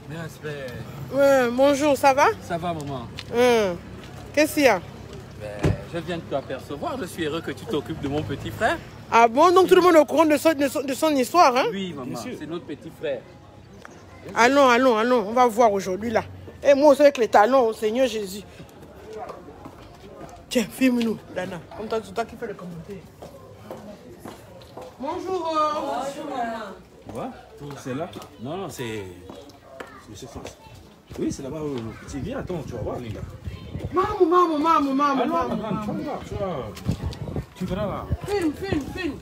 Mes respects. Ouais, bonjour, ça va? Ça va, maman? Qu'est-ce qu'il y a? Ben, je viens de t'apercevoir. Je suis heureux que tu t'occupes de mon petit frère. Ah bon? Donc tout le monde est au courant de son histoire, hein? Oui, maman, c'est notre petit frère. Allons, on va voir aujourd'hui, là. Et moi aussi avec les talons, au Seigneur Jésus. Tiens, filme-nous, Dana. Comme toi, c'est toi qui fais le commentaire. Bonjour. Bonjour, maman. Quoi? C'est là? Non, non, c'est... Oui, c'est là-bas le petit. Viens, attends, tu vas voir, les gars. Maman. Ah non, maman, tu vas voir, tu verras là. Filme.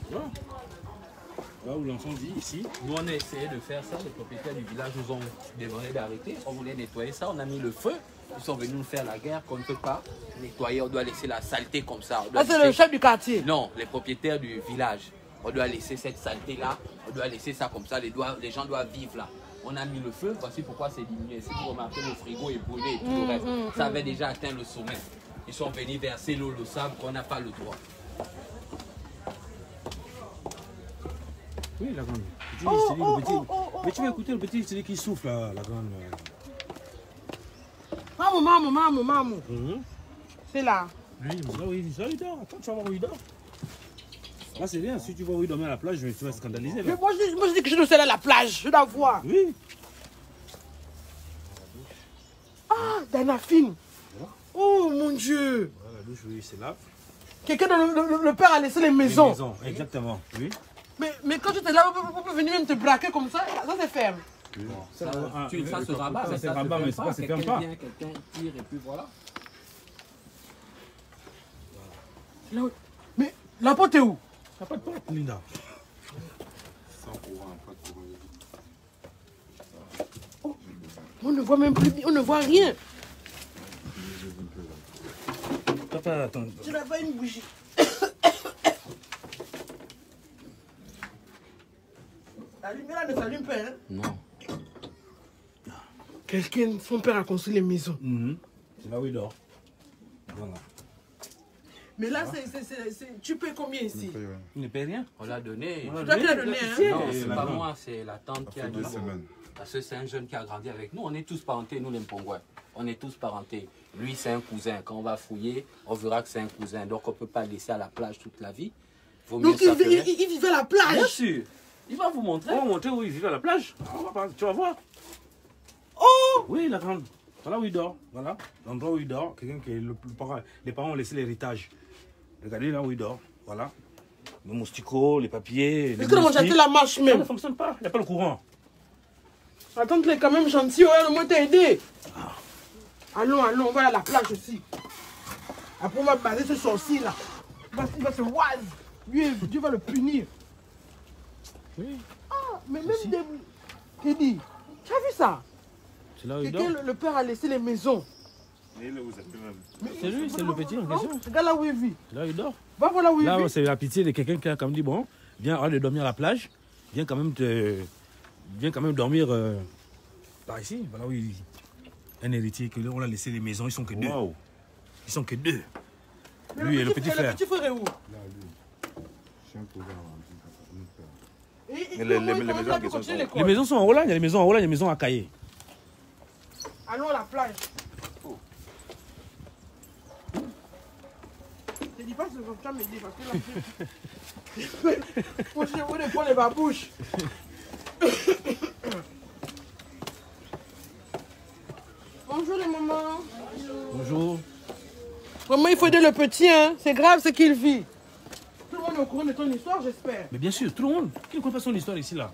Là où l'enfant dit, ici. Nous, on a essayé de faire ça. Les propriétaires du village nous ont demandé d'arrêter. On voulait nettoyer ça. On a mis le feu. Ils sont venus nous faire la guerre qu'on ne peut pas nettoyer. On doit laisser la saleté comme ça. Ah, c'est le chef du quartier? Non, les propriétaires du village. On doit laisser cette saleté-là. On doit laisser ça comme ça. Les gens doivent vivre là. On a mis le feu. Voici pourquoi c'est diminué. Si vous remarquez, le frigo est brûlé et tout le reste. Ça avait déjà atteint le sommet. Ils sont venus verser l'eau, le sable qu'on n'a pas le droit. Oui, la grande. Mais tu vas écouter le petit, c'est lui qui souffle, là, la grande. Maman. C'est là. Oui, là, oui, il dort. Attends, tu vas voir où il dort. Là, c'est bien. Si tu vois où il dormait à la plage, tu vas scandaliser. Là. Mais moi, je dis que je dois aller à la plage. Je dois voir. Oui. Ah, Dana filme. Oh, mon Dieu. Voilà, la douche, oui, c'est là. Quelqu'un, le père a laissé les maisons. Les maisons, exactement, oui. Mais quand tu es là, vous pouvez venir même te braquer comme ça c'est ferme. Ça se rabat, mais ça ça se rabat, mais se ferme pas. ça se ferme pas. Quelqu'un tire et puis voilà. Là, mais la porte est où? Il n'y a pas de porte, Linda. Oh, on ne voit même plus, on ne voit rien. Papa, attends. Tu n'as pas une bougie. La lumière ne s'allume pas, hein? Non. Quelqu'un, son père a construit les maisons. C'est là où il dort. Voilà. Mais là, tu payes combien ici? Il ne paye rien. On l'a donné. C'est toi qui l'as donné, hein? Non, c'est pas moi, c'est la tante qui a donné. Parce que c'est un jeune qui a grandi avec nous. On est tous parentés, nous les Mpongouais. On est tous parentés. Lui, c'est un cousin. Quand on va fouiller, on verra que c'est un cousin. Donc, on ne peut pas le laisser à la plage toute la vie. Donc, il vivait à la plage? Bien sûr. Il va vous montrer. On va montrer où il vivait à la plage. Tu vas voir. Oh! Oui, la grande. Voilà où il dort. Voilà. L'endroit où il dort. Quelqu'un qui est le parent. Les parents ont laissé l'héritage. Regardez là où il dort. Voilà. Les mousticots, les papiers. Est-ce que j'ai acheté la marche Ça même? ne fonctionne pas. Il n'y a pas le courant. Attends, tu es quand même gentil, ouais, au moins t'as aidé. Allons, on va à la plage aussi. Après, on va baser ce sorcier là. Il va se oise. Lui, Dieu va le punir. Oui. Ah, mais même des... Kédi, tu as vu ça? C'est là où il dort. Le père a laissé les maisons. C'est lui, c'est le petit en question. Regarde là où il vit. Là où il dort. Va voir là où il Là, vit. c'est la pitié de quelqu'un qui a comme dit, bon, viens arrête de dormir à la plage. Viens quand même dormir par ici. Voilà où il vit. Un héritier, on l'a laissé les maisons, ils sont que deux. Wow. Ils sont que deux. Lui et le petit frère. Le petit frère est où? Là, lui. C'est un cousin. Les maisons sont en haut là, il y a les maisons en haut là, il y a les maisons à Caillé. Allons à la plage. Je dis pas que tu vas m'aider parce que là, moi je voulais prendre les babouches. Bonjour les mamans. Bonjour. Vraiment, il faut aider le petit, hein. C'est grave ce qu'il vit. Tout le monde est au courant de ton histoire, j'espère. Mais bien sûr, tout le monde. Qui ne connaît pas son histoire ici là?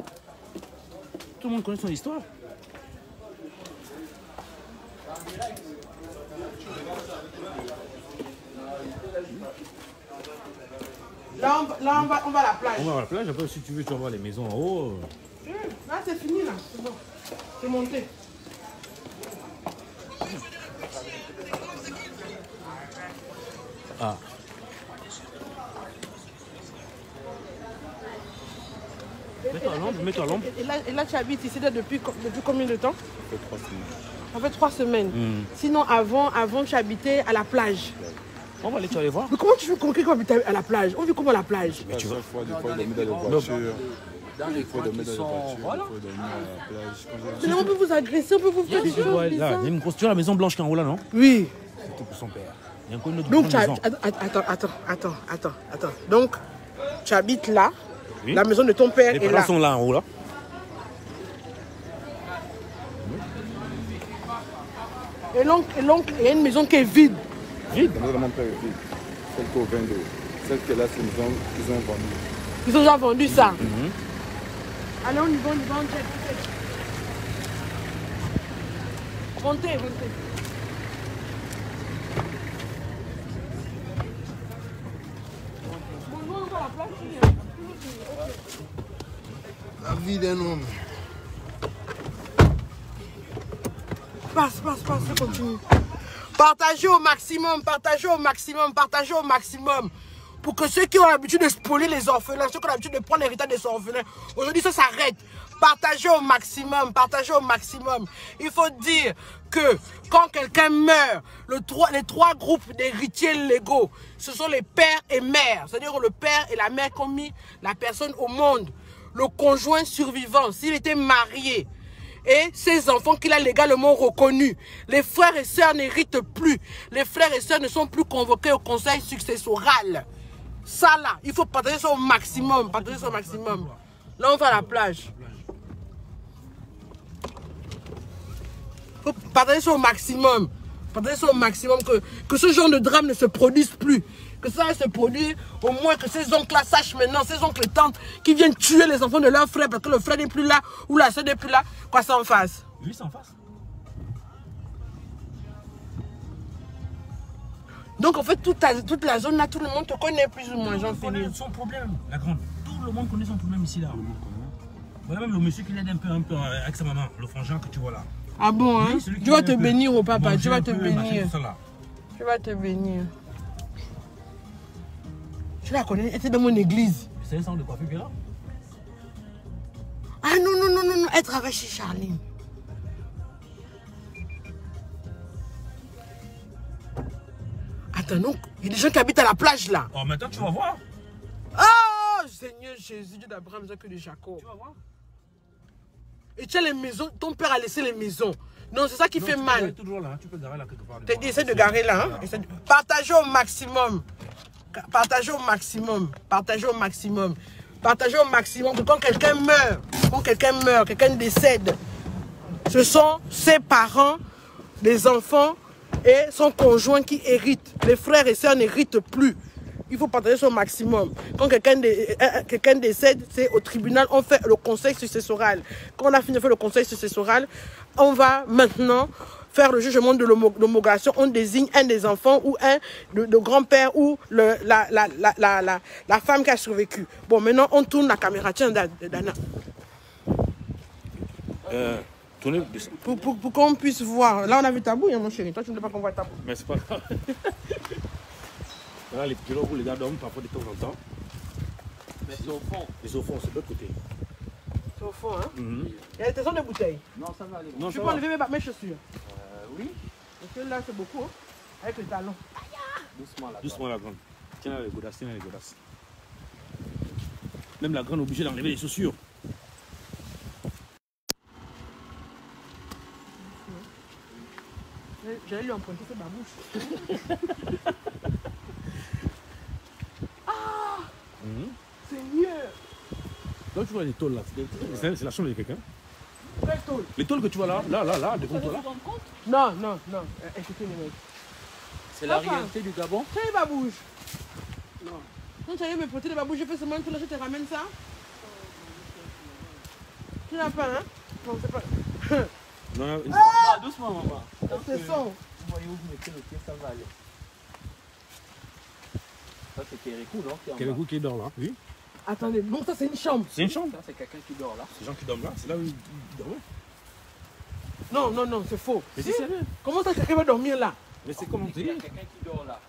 Tout le monde connaît son histoire. Là, on va à la plage. On va à la plage, après si tu veux, tu vas voir les maisons en haut. Là, c'est fini là. C'est bon. C'est monté. Ah. Mets-toi à l'ombre. Et là, tu habites ici depuis combien de temps? Ça fait 3 semaines. Ça fait 3 semaines. Sinon, avant, tu habitais à la plage. On va aller, tu vas aller voir. Mais comment tu veux qu'on habite à la plage? On vit comment à la plage? Mais tu vois, des fois, il dormait dans les voitures. dans les Il faut coins dormir qui dans les sont... voitures, Voilà. il faut dormir à la plage. Mais on peut vous agresser, on peut vous faire des Tu vois, choses là, il y a bizarres. une grosse. Tu vois la maison blanche qui est en haut là, non? Oui. C'était pour son père. Il y a encore une autre Donc, grande attends. Donc, tu habites là. Oui. La maison de ton père Les est parents là. sont là en haut là. Et l'oncle, il y a une maison qui est vide. Vide. La maison de mon père est vide. Celle qui est au 22. Celle qui est là, c'est une maison qu'ils ont vendue. Ils ont déjà vendu ça. Allez, on y va, on check. Montez. La vie d'un homme. Passe, continue. Partagez au maximum. Pour que ceux qui ont l'habitude de spolier les orphelins, ceux qui ont l'habitude de prendre l'héritage des orphelins, aujourd'hui ça s'arrête. Partagez au maximum. Il faut dire que quand quelqu'un meurt, les trois groupes d'héritiers légaux, ce sont les pères et mères. C'est-à-dire le père et la mère qui ont mis la personne au monde. Le conjoint survivant, s'il était marié, et ses enfants qu'il a légalement reconnus. Les frères et sœurs n'héritent plus. Les frères et sœurs ne sont plus convoqués au conseil successoral. Ça là, il faut partager ça au maximum. Là, on va à la plage. Il faut partager ça au maximum. Que ce genre de drame ne se produise plus. Que ça se produise, au moins que ces oncles-là sachent maintenant, ces oncles et tantes qui viennent tuer les enfants de leur frère parce que le frère n'est plus là ou la soeur n'est plus là, quoi ça en face. Oui, c'est en face. Donc en fait, toute la zone là, tout le monde te connaît plus ou moins, Jean-Philippe. Son problème, la grande. Tout le monde connaît son problème ici là. Voilà même le monsieur qui l'aide un peu avec sa maman, le frangin que tu vois là. Ah bon, hein? Oui, Tu vas te bénir au papa, manger tu vas un te peu, bénir. machin, tout ça, là. Tu vas te bénir. Tu la connais, elle était dans mon église. C'est un centre de coiffure qui est là. Ah non, elle travaille chez Charline. Attends, donc, il y a des gens qui habitent à la plage là. Oh, maintenant tu vas voir. Oh, Seigneur Jésus, Dieu d'Abraham, Isaac et de Jacob. Tu vas voir. Et tu as les maisons, ton père a laissé les maisons. Non, c'est ça qui fait Tu mal. peux toujours là, tu peux garer là quelque part. T'as dit, essaie de garer là. Hein? Partagez au maximum. Partagez au maximum que quand quelqu'un meurt, quelqu'un décède, ce sont ses parents, les enfants et son conjoint qui héritent. Les frères et sœurs n'héritent plus. Il faut partager ça au maximum. Quand quelqu'un décède, c'est au tribunal, on fait le conseil successoral. Quand on a fini de faire le conseil successoral, on va maintenant faire le jugement de l'homologation. On désigne un des enfants ou un de grand-père ou la femme qui a survécu. Bon, maintenant, on tourne la caméra. Tiens, Dana. Tournez. Pour qu'on puisse voir. Là, on a vu ta bouille, hein, mon chéri. Toi, tu ne veux pas qu'on voit ta bouille. Mais c'est pas grave. Voilà les petits où les gars dorment parfois de temps en temps. Mais c'est au fond. Les au fond, c'est de l'autre côté. C'est au fond, hein. Il y a des tessons de bouteilles. Non, ça va aller. Non, Je ça peux va. enlever mes chaussures. Oui. Parce que là, c'est beaucoup, hein. Avec les talons. Doucement là. Doucement la grande. Tiens là les godasses, tiens là les godasses. Même la grande est obligée d'enlever les chaussures. J'allais lui emprunter ses babouches. Ah, Seigneur. Donc tu vois les tôles là, c'est la chambre de quelqu'un. Quelle tôle? Les tôles que tu vois là, devant toi là. Non. Écoutez-moi. C'est la Papa. réalité du Gabon. Tu as les babouches? Non. Quand tu allais me prêter les babouches, je fais seulement tout là, je te ramène ça? Tu n'as pas, hein? Non, c'est pas. Non, Ah, doucement, maman. C'est ça. Vous voyez où vous mettez le pied, ça va aller. Ça, c'est Kérékou, non? Qui est en quel bas. coup qui dort là. Oui. Attendez, donc ça c'est une chambre. C'est une chambre. Ça, c'est quelqu'un qui dort là. Ces gens qui dorment là, c'est là où ils dorment. Non, c'est faux. Mais c'est sérieux. Comment ça quelqu'un va dormir là? Mais c'est comment Il y a quelqu'un qui dort là.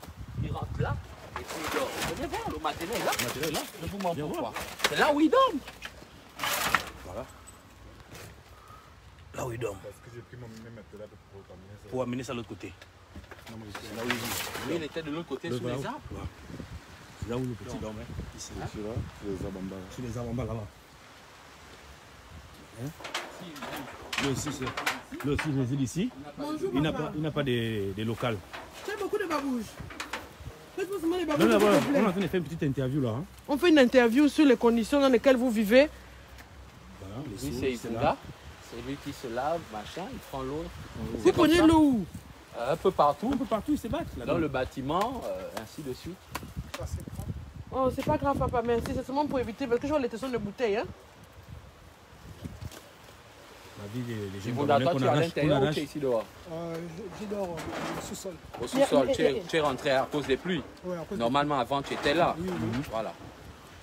Il rentre là et puis il dort. Vous venez voir, le matériel est là. Le matériel est là. Je vous montre Viens pourquoi. voir. C'est là où il dort. Voilà. Là où ils dorment. Parce que j'ai pris mon matelas pour terminer ça. Pour amener ça à l'autre côté. Non, mais C'est là où ils vivent. Lui, il était de l'autre côté sous les arbres. C'est là où le petit dormait. Ici. Celui-là, c'est les arbres en bas. Sur les arbres en bas là. Hein? Lui aussi, je réside ici. Bonjour, Il n'a papa. pas de local. Tu as beaucoup de babouches. Faites-moi seulement les Non, babouches, là, s'il voilà, te plaît. on est en train de faire une petite interview là. Hein. On fait une interview sur les conditions dans lesquelles vous vivez. Voilà, les Lui, sources, c'est c'est Ikunga. là. C'est lui qui se lave, machin, il prend l'eau. Vous prenez l'eau où? Un peu partout. Un peu partout, ils se battent. Dans le bâtiment, ainsi de suite. Oh, c'est pas grave, papa, merci. C'est seulement pour éviter, parce que je vois les tessons de bouteilles. Hein. La vie des Et jeunes vous, Gabonais toi, qu'on tu es à arrache, l'intérieur ou qu'on tu es arrache. ici dehors? Je dors au sous-sol. Au sous-sol, tu es rentré à cause des pluies. Ouais, à cause Normalement, avant, tu étais là. Oui, oui. Voilà.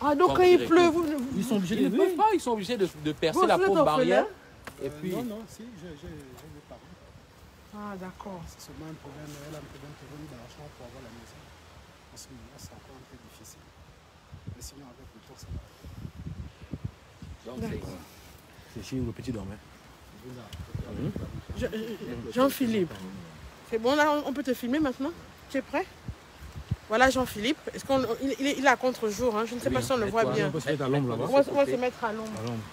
Ah, donc Quand quand tu il réponds. pleut, vous... Ils sont obligés Ils ne de peuvent pas, ils sont obligés de percer Vous, la vous êtes pauvre barrière. orphelin? Et puis, Non, non, si, j'ai mes parents. Ah, d'accord. C'est seulement un problème, elle a un problème d'argent pour avoir la maison. En ce moment, c'est encore un peu difficile. Mais sinon, avec le tour, ça va. donc, C'est chez le petit dormait. Jean-Philippe. C'est bon, là, on peut te filmer maintenant? Tu es prêt? Voilà Jean-Philippe. Est-ce qu'on il est à contre-jour, hein? Je ne sais pas si on le voit bien. On peut se mettre à l'ombre là-bas. On va se mettre à l'ombre. À l'ombre.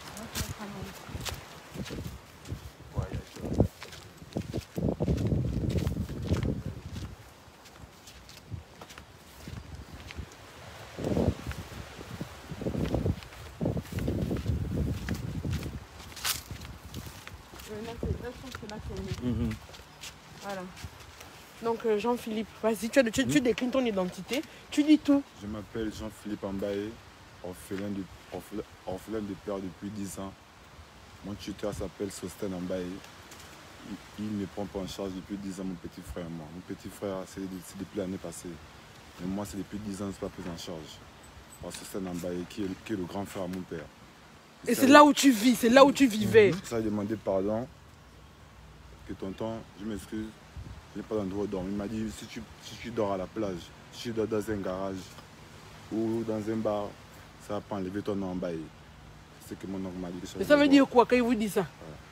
Mhm. Voilà. Donc Jean-Philippe, vas-y, tu déclines ton identité, tu dis tout. Je m'appelle Jean-Philippe Ambaye, orphelin de père depuis 10 ans. Mon tuteur s'appelle Sosten Ambaye. Il me prend pas en charge depuis 10 ans, mon petit frère et moi. Mon petit frère, c'est depuis l'année passée. Mais moi, c'est depuis 10 ans, je ne suis pas pris en charge. Par Sosten Ambaye, qui est le grand frère à mon père. Et c'est là où tu vis, c'est là où tu vivais. Ça, j'ai demandé pardon. Que tonton, je m'excuse, je n'ai pas d'endroit où dormir. Il m'a dit, si tu dors à la plage, si tu dors dans un garage ou dans un bar, ça va pas enlever ton nom en bail. C'est que mon oncle m'a dit. Et ça veut dire quoi quand il vous dit ça?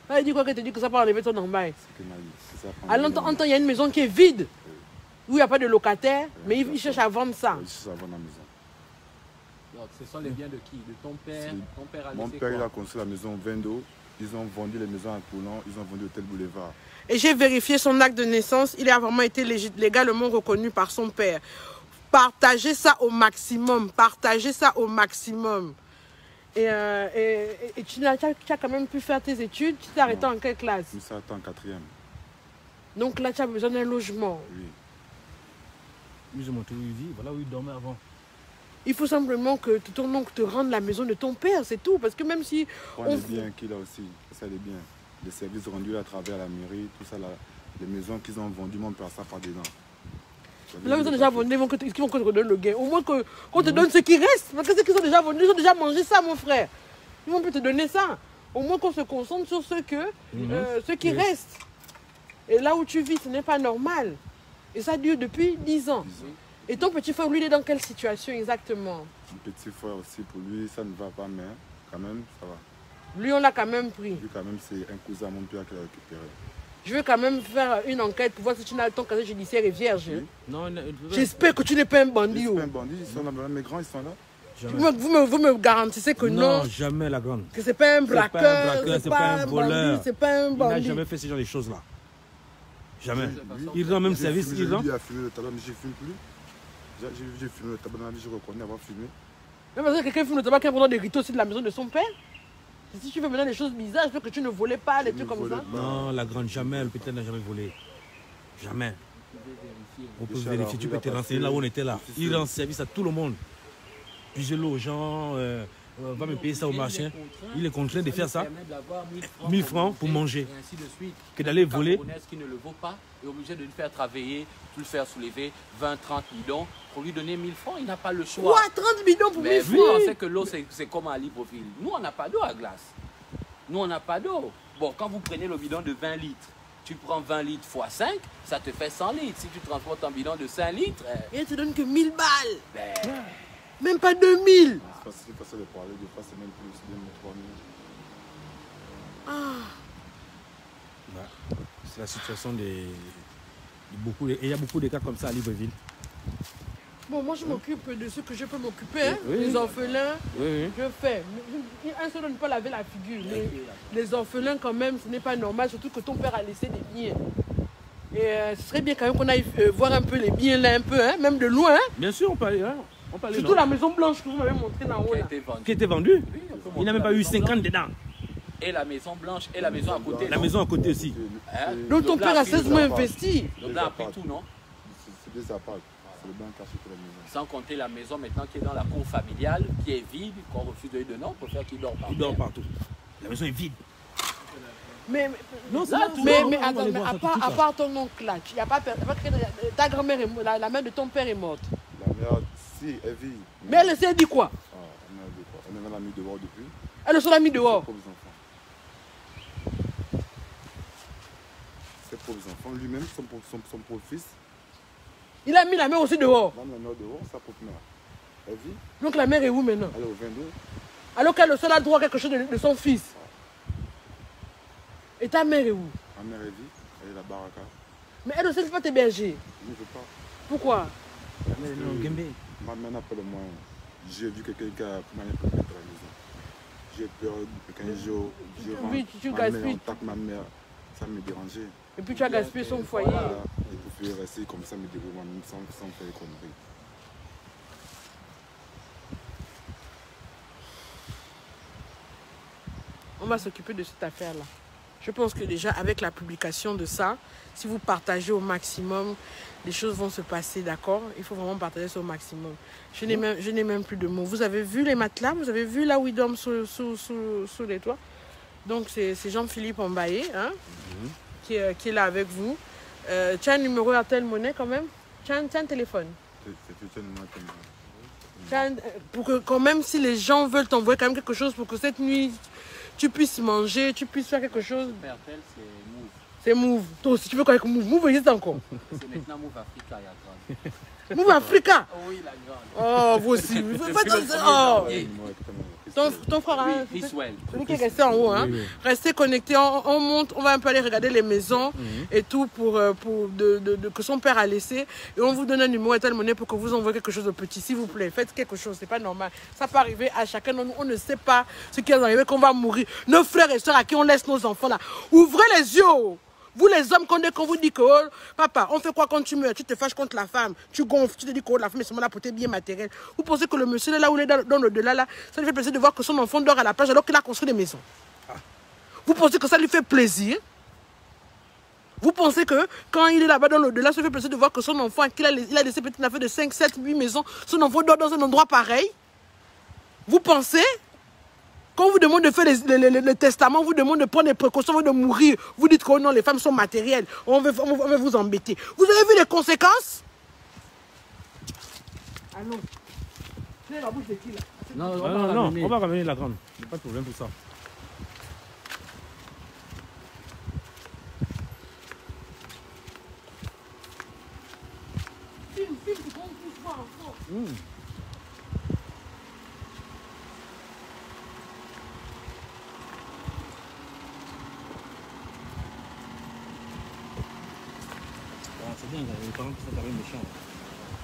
Ça veut dire quoi quand il te dit que ça peut enlever ton embail? C'est ce qu'il m'a dit. Ça va pas À enlever mon l'entend, il y a une maison qui est vide, où il n'y a pas de locataire, mais il cherche à vendre ça. nom. Il cherche à vendre la maison. donc, ce sont les biens de qui? De ton père? C'est- Ton père a Mon laissé père, il quoi? a construit la maison Vendo. Ils ont vendu les maisons à Toulon, ils ont vendu l'hôtel Boulevard. Et j'ai vérifié son acte de naissance, il a vraiment été légalement reconnu par son père. Partagez ça au maximum, partagez ça au maximum. Et tu as quand même pu faire tes études, tu t'es arrêté en quelle classe? Tout ça attend en 4e. Donc là, tu as besoin d'un logement. Oui. Ils ont montré où il vit, voilà où il dormait avant. Il faut simplement que ton oncle te rende la maison de ton père, c'est tout. Parce que même si... Prends les biens qu'il a aussi, ça les biens. Les services rendus à travers la mairie, tout ça, là, les maisons qu'ils ont vendues, mon père, ça part dedans. Là, ils ont déjà vendu, ils vont te redonner le gain. Au moins qu'on te donne ce qui reste. Parce que ceux qui sont déjà vendus, ils ont déjà mangé ça, mon frère. Ils vont plus te donner ça. Au moins qu'on se concentre sur ce qui reste. Et là où tu vis, ce n'est pas normal. Et ça dure depuis 10 ans. Et ton petit frère, lui, il est dans quelle situation exactement? Mon petit frère aussi, pour lui, ça ne va pas, mais quand même, ça va. Lui, on l'a quand même pris. Lui, quand même, c'est un cousin à mon père qui l'a récupéré. Je veux quand même faire une enquête pour voir si ton casier judiciaire est vierge. Oui. Non, J'espère que tu n'es pas un bandit. Ils Oh. sont un bandit, ils sont là, mes grands, ils sont là. jamais. Vous me garantissez que non, Non, jamais la grande. que c'est pas un C'est pas un braqueur, braqueur, c'est pas un voleur. bandit, c'est pas un Il n'a bandit. jamais fait ce genre de choses-là. Jamais. Lui, Il rend même j'ai service, fumé, il rend. lui a fumé le tabac, mais je ne fume plus. J'ai fumé le tabac dans la vie, je reconnais avoir fumé. Même parce que quelqu'un fume le tabac qui est pendant des ritos aussi de la maison de son père. Si tu fais maintenant des choses bizarres, je veux que tu ne volais pas, des Je trucs ne comme volais ça. pas. Non, la grande, jamais, le petit n'a jamais volé. Jamais. On peut Richard vérifier, tu Henry peux te a renseigner passé, là où on était là. c'est Il sûr. rend service à tout le monde. Puisez-le aux gens, va me payer ça au marché. Il est contraint de faire ça. 1000 francs pour manger. Et ainsi de suite. Que d'aller Un voler. Camerounais qui ne le vaut pas est obligé de le faire travailler, de le faire soulever 20, 30 bidons pour lui donner 1000 francs. Il n'a pas le choix. Quoi, 30 bidons pour Mais 1000 vous, on francs? sait que l'eau, c'est comme à Libreville. Nous, on n'a pas d'eau à glace. Nous, on n'a pas d'eau. Bon, quand vous prenez le bidon de 20 litres, tu prends 20 litres x 5, ça te fait 100 litres. Si tu transportes un bidon de 5 litres, Et il te donne que 1000 balles. ben, Même pas 2000. C'est facile de parler, des fois c'est même plus, 2000, 3000. C'est la situation de beaucoup. Et il y a beaucoup de cas comme ça à Libreville. Bon, moi, je m'occupe de ce que je peux m'occuper. Hein. Oui. Les orphelins, Oui. je fais. Un seul ne peut pas laver la figure. Les orphelins, quand même, ce n'est pas normal, surtout que ton père a laissé des biens. Et ce serait bien quand même qu'on aille voir un peu les biens là, un peu, hein, même de loin. Hein. Bien sûr, on parlait. Hein. Surtout la maison blanche que vous m'avez montrée en haut là. Qui était vendue. Oui, on peut Il montrer n'a même la pas eu maison 50 blanche. dedans. Et la maison blanche et la maison à côté. La maison à côté aussi. Hein? Donc ton père a 16 mois investi. Donc là, a pris tout, non? C'est des apparts. C'est le banc caché pour la maison. Sans compter la maison maintenant qui est dans la cour familiale, qui est vide, qu'on refuse de lui donner, on préfère qu'il dort par Il dort partout. La maison est vide. Mais à part ton oncle là, il y a pas ta grand-mère, la mère de ton père est morte. La mère, si, elle vit. Mais elle s'est dit quoi? Ah, elle m'a mis dehors depuis. Elle se l'a mis dehors. Ses pauvres enfants. Ses pauvres enfants, lui-même, son pauvre fils. Il a mis la mère aussi dehors. La mère dehors, sa propre mère. Elle vit. Donc la mère est où maintenant? Elle est au 22. Alors qu'elle seule a droit à quelque chose de son fils. Et ta mère est où? Ma mère, elle vit. Elle est la baraka. Mais elle aussi ne peut pas t'héberger. Je ne veux pas. Pourquoi? Ma mère n'a pas le moyen. J'ai vu quelqu'un qui a moyen pour mettre à la maison. J'ai peur qu'un jour, je rentre, Oui, tu ma mère, gaspilles. on tape ma mère. Ça me dérangeait. Et puis tu as gaspillé son foyer. Voilà. Et pour faire rester comme ça, me dérouler moi-même sans faire conneries. On va s'occuper de cette affaire-là. Je pense que déjà, avec la publication de ça, si vous partagez au maximum, les choses vont se passer, d'accord? Il faut vraiment partager ça au maximum. Je n'ai même plus de mots. Vous avez vu les matelas? Vous avez vu là où ils dorment sous les toits? Donc, c'est Jean-Philippe Mbaye, hein, qui est là avec vous. Tu as un numéro Airtel Monnaie quand même? Tu as un téléphone? C'est tellement Pour que quand même, si les gens veulent t'envoyer quand même quelque chose pour que cette nuit, tu puisses manger, tu puisses faire quelque chose. Pertel, c'est Move. C'est Move. Toi aussi, tu veux quoi avec Move? Move existe encore. C'est maintenant Move Africa, il y a grave. Move Africa. Oh oui, la grande. Oh, vous aussi. Oh. Ton frère, hein, Israël. celui qui est resté en haut, hein. Oui. Restez connectés, on monte, on va un peu aller regarder les maisons et tout pour que son père a laissé. Et on vous donne un numéro Airtel Monnaie pour que vous envoyez quelque chose de petit, s'il vous plaît. Faites quelque chose, c'est pas normal. Ça peut arriver à chacun de nous, on ne sait pas ce qui est arrivé, qu'on va mourir. Nos frères et soeurs à qui on laisse nos enfants là. Ouvrez les yeux. Vous les hommes, quand on vous dit que oh, papa, on fait quoi quand tu meurs? Tu te fâches contre la femme, tu gonfles, tu te dis que oh, la femme est seulement là pour tes biens matériels. Vous pensez que le monsieur là où il est dans le-delà là, ça lui fait plaisir de voir que son enfant dort à la plage alors qu'il a construit des maisons? Vous pensez que ça lui fait plaisir? Vous pensez que quand il est là-bas dans le-delà, ça lui fait plaisir de voir que son enfant, il a laissé peut-être une affaire de 5, 7, 8 maisons, son enfant dort dans un endroit pareil? Vous pensez? Quand on vous demande de faire le testament, on vous demande de prendre des précautions avant de mourir. Vous dites que oh non, les femmes sont matérielles. On veut vous embêter. Vous avez vu les conséquences? Ah non. C'est la bouche de qui là? Non, on va ramener la grande. Il n'y a pas de problème pour ça. Film, qu'on puisse voir enfant. C'est dingue, les parents qui sont quand même méchants.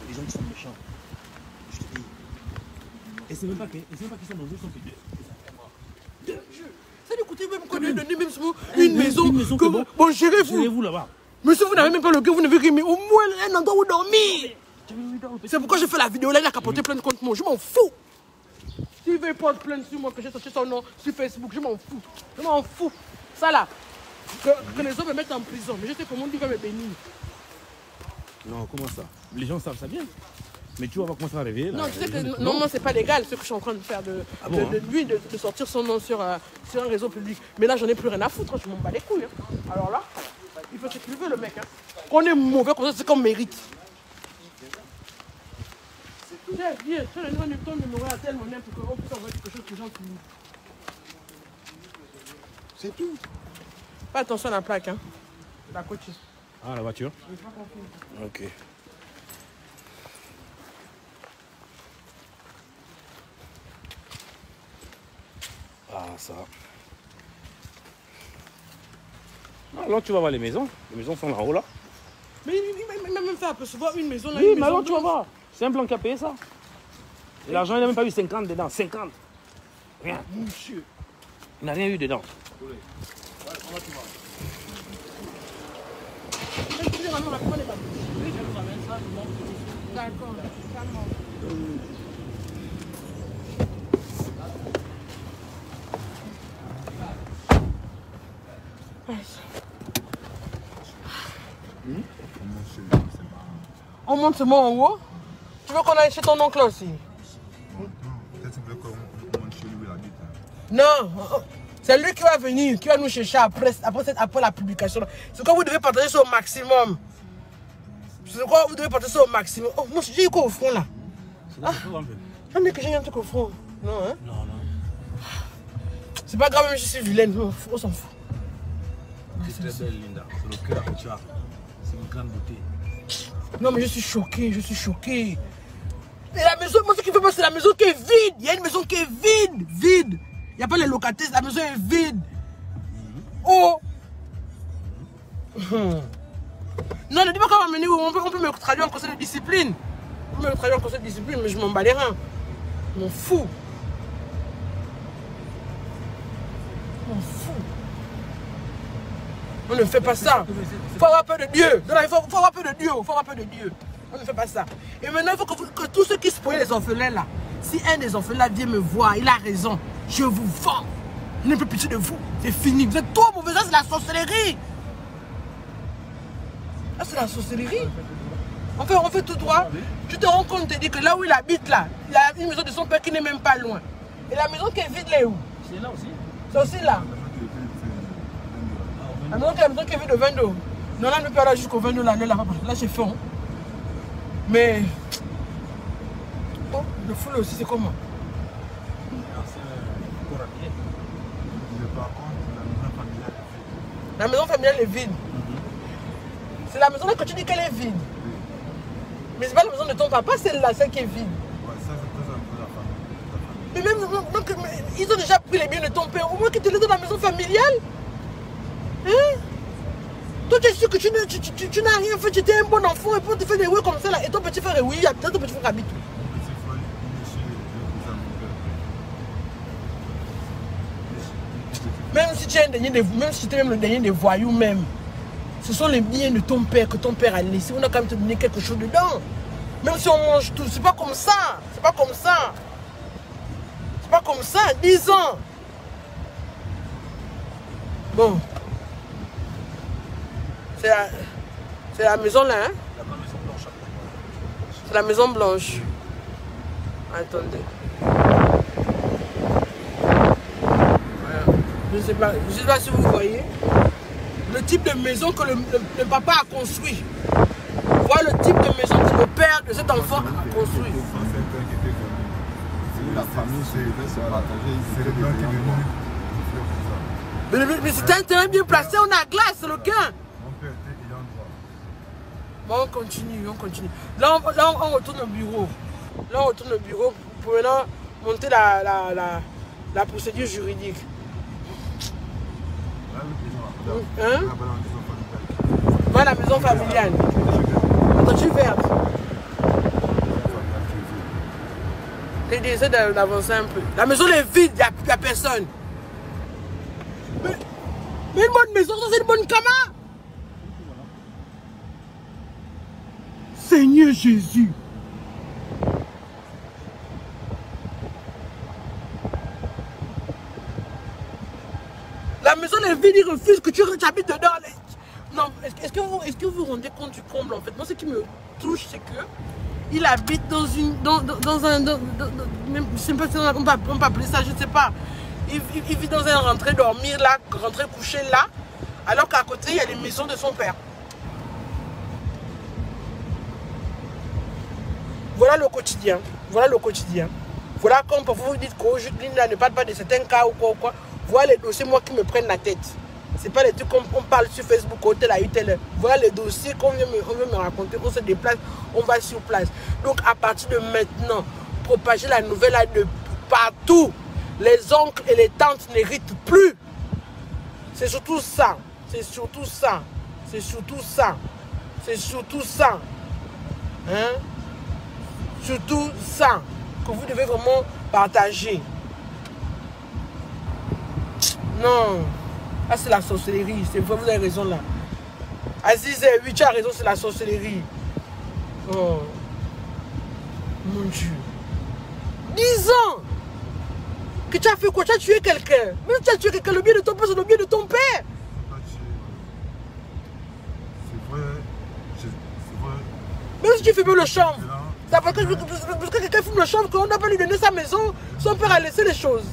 Les gens qui sont méchants. Je te dis. Et c'est même pas qu'ils sont dans deux, ils sont que deux. Ça lui coûtait même qu'on lui donner même une maison. Que bon, gérez-vous. Gérez-vous là-bas. Monsieur, vous n'avez même pas le cœur, vous n'avez rien, mais au moins un endroit où dormir. C'est pourquoi j'ai fait la vidéo là, il a capoté plainte contre moi. Je m'en fous. S'il veut porter plainte sur moi, que j'ai sorti son nom sur Facebook, je m'en fous. Je m'en fous. Ça là, que les hommes me mettent en prison. Mais je sais comment Dieu va me bénir. Non, comment ça? Les gens savent ça bien. Mais tu vas voir comment ça va arriver. Non, tu sais que normalement, c'est pas légal ce que je suis en train de faire de lui, de sortir son nom sur un réseau public. Mais là, j'en ai plus rien à foutre, je m'en bats les couilles. Hein. Alors là, il faut ce qu'il veut, le mec. Hein. Qu'on est mauvais comme ça, c'est qu'on mérite. Tiens, viens, tu as le ton numéro à tel monnaie pour qu'on puisse envoyer quelque chose que les gens finissent. C'est tout. Fais attention à la plaque, hein. La coach. Ah, la voiture? Ok. Ah, ça. Alors tu vas voir les maisons. Les maisons sont là-haut là. Mais il m'a même fait apercevoir une maison là. Oui, une mais maison alors tu vas blanche. voir. C'est un plan qui a payé ça. Et l'argent, il n'a même pas eu 50 dedans. 50. Rien. Monsieur. Il n'a rien eu dedans. D'accord. On monte seulement en haut. Tu veux qu'on aille chez ton oncle aussi? Peut-être que qu'on monte chez lui où il habite. Non, c'est lui qui va venir, qui va nous chercher après la publication. C'est quoi vous devez partager ça au maximum. C'est quoi vous devez partager ça au maximum. Oh, moi j'ai eu quoi au front là? J'en ai que j'ai un truc au front. Non, hein? Non, non. C'est pas grave, même si je suis vilaine, on s'en fout. C'est très belle, Linda. C'est le cœur que tu as. C'est une grande beauté. Non, mais je suis choqué, je suis choqué. Et la maison, moi ce qui fait peur, c'est la maison qui est vide. Il y a une maison qui est vide, vide. Il n'y a pas les locataires, la maison est vide. Oh! Non, ne dis pas qu'on va m'amener où on peut me traduire en conseil de discipline. On peut me traduire en conseil de discipline, mais je m'en bats les reins. Je m'en fous. Je m'en fous. On ne fait pas ça. Il faut avoir peur de Dieu. Il faut avoir peur de Dieu. Il faut avoir peur de Dieu. On ne fait pas ça. Et maintenant, il faut que tous ceux qui spoilent les orphelins là, si un des orphelins vient me voir, il a raison. Je vous vends. Je n'ai plus pitié de vous. C'est fini. Vous êtes trop mauvais. Ça, c'est la sorcellerie. Ça, c'est la sorcellerie. On fait tout droit. Tu te rends compte, tu te dis que là où il habite, là, il a une maison de son père qui n'est même pas loin. Et la maison qui est vide, là, où? C'est là aussi. C'est aussi là. La maison qui est vide de 22. Non, là, on ne peut pas aller jusqu'au 22, là, là c'est fond. Mais. Oh, le foule aussi, c'est comment? La maison familiale est vide. C'est la maison là que tu dis qu'elle est vide. Mais c'est pas la maison de ton papa, celle-là, celle qui est vide. Ouais, ça c'est Mais même, ils ont déjà pris les biens de ton père. Au moins qu'ils te les donnent dans la maison familiale. Hein? Toi, tu es sûr que tu n'as rien fait, tu étais un bon enfant et puis on te fait des oui comme ça là. Et ton petit frère est oui, peut-être ton petit frère habite. Même si tu es même si tu es même le dernier des voyous même, ce sont les biens de ton père que ton père a laissé. On a quand même te donné quelque chose dedans. Même si on mange tout, c'est pas comme ça. C'est pas comme ça. C'est pas comme ça. 10 ans. Bon. C'est la maison là, hein? C'est la maison blanche. Attendez. Je ne sais pas si vous voyez le type de maison que le papa a construit. Voilà le type de maison que le père de cet enfant a construit. La famille c'est le blanc qui est venu. Mais c'est un terrain bien placé, on a la glace, c'est le gain. Mon père était ayant droit. Bon, on continue, on continue. Là, on retourne au bureau. Là, on retourne au bureau pour maintenant monter la procédure juridique. Hein? Voilà la maison familiale. Attends, tu verres. J'essaie d'avancer un peu. La maison est vide, il n'y a personne. Mais une bonne maison, ça c'est une bonne cama. Seigneur Jésus. La maison est vide, il refuse que tu habites dedans. Non, est-ce que vous vous rendez compte du comble en fait? Moi, ce qui me touche, c'est que il habite dans un... je ne sais pas si on peut appeler ça, je ne sais pas. Il vit dans un rentrée dormir là, rentrée coucher là, alors qu'à côté, il y a les maisons de son père. Voilà le quotidien. Voilà le quotidien. Voilà comme parfois vous dites que Linda ne parle pas de certains cas ou quoi ou quoi. Voilà les dossiers, moi, qui me prennent la tête. Ce n'est pas les trucs qu'on parle sur Facebook, hôtel à tel. Voilà les dossiers qu'on vient me raconter. On se déplace, on va sur place. Donc, à partir de maintenant, propager la nouvelle là de partout. Les oncles et les tantes n'héritent plus. C'est surtout ça. C'est surtout ça. C'est surtout ça. C'est surtout ça. Hein? surtout ça, que vous devez vraiment partager. Non, là c'est la sorcellerie, c'est vrai, vous avez raison là. Aziz, oui, tu as raison, c'est la sorcellerie. Oh, mon Dieu. 10 ans que tu as fait quoi? Tu as tué quelqu'un. Même si tu as tué quelqu'un, le bien de ton père, c'est le bien de ton père. C'est vrai. Même si tu fumes le chanvre. C'est parce que quelqu'un fume le chanvre qu'on n'a pas lui donné sa maison, son père a laissé les choses.